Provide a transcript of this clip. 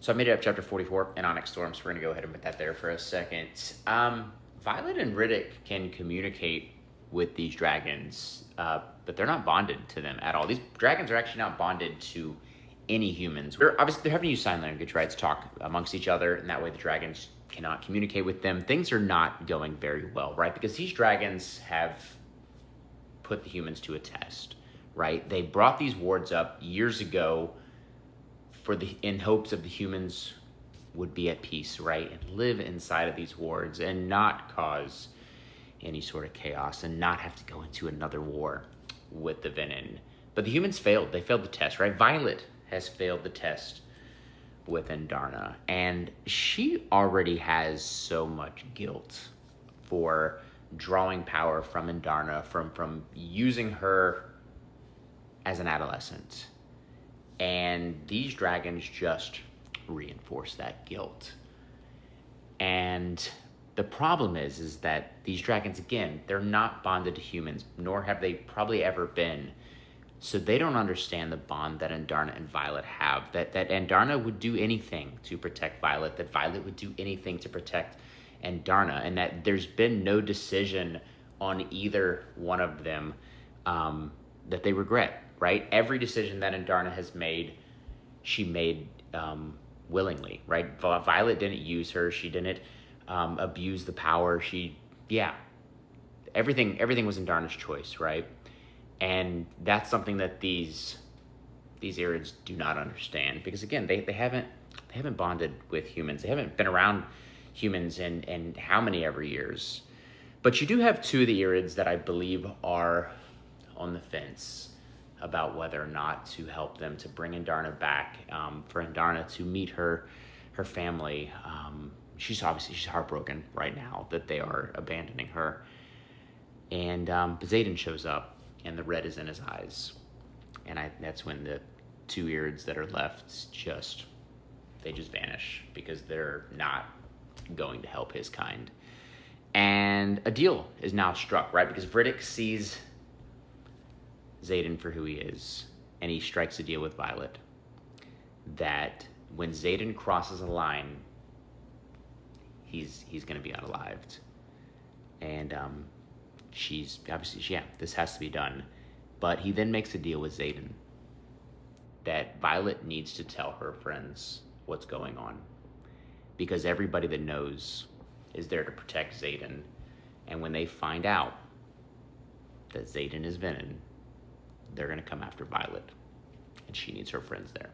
So I made it up chapter 44 in Onyx Storm, so we're going to go ahead and put that there for a second. Violet and Ridoc can communicate with these dragons, but they're not bonded to them at all. These dragons are actually not bonded to any humans. They're having to use sign language, right, to talk amongst each other, and that way the dragons cannot communicate with them. Things are not going very well, right, because these dragons have put the humans to a test, right? They brought these wards up years ago in hopes of the humans would be at peace, right, and live inside of these wards and not cause any sort of chaos and not have to go into another war with the Venom. But the humans failed. They failed the test, right? Violet has failed the test with Andarna, and she already has so much guilt for drawing power from Andarna, from using her as an adolescent. And these dragons just reinforce that guilt. And the problem is that these dragons, again, they're not bonded to humans, nor have they probably ever been. So they don't understand the bond that Andarna and Violet have, that Andarna would do anything to protect Violet, that Violet would do anything to protect Andarna, and that there's been no decision on either one of them that they regret, right? Every decision that Andarna has made, she made willingly, right? Violet didn't use her. She didn't abuse the power. Everything was Andarna's choice, right? And that's something that these Irids do not understand, because again, they haven't bonded with humans. They haven't been around humans in how many ever years. But you do have two of the Irids that I believe are on the fence about whether or not to help them to bring Andarna back, for Andarna to meet her family. She's heartbroken right now that they are abandoning her. And Xaden shows up, and the red is in his eyes. And that's when the two Irids that are left just vanish, because they're not going to help his kind. And a deal is now struck, right? Because Ridoc sees Xaden for who he is, and he strikes a deal with Violet that when Xaden crosses a line, he's going to be unalived. And she's obviously, this has to be done. But he then makes a deal with Xaden that Violet needs to tell her friends what's going on, because everybody that knows is there to protect Xaden. And when they find out that Xaden is Venom, they're going to come after Violet, and she needs her friends there.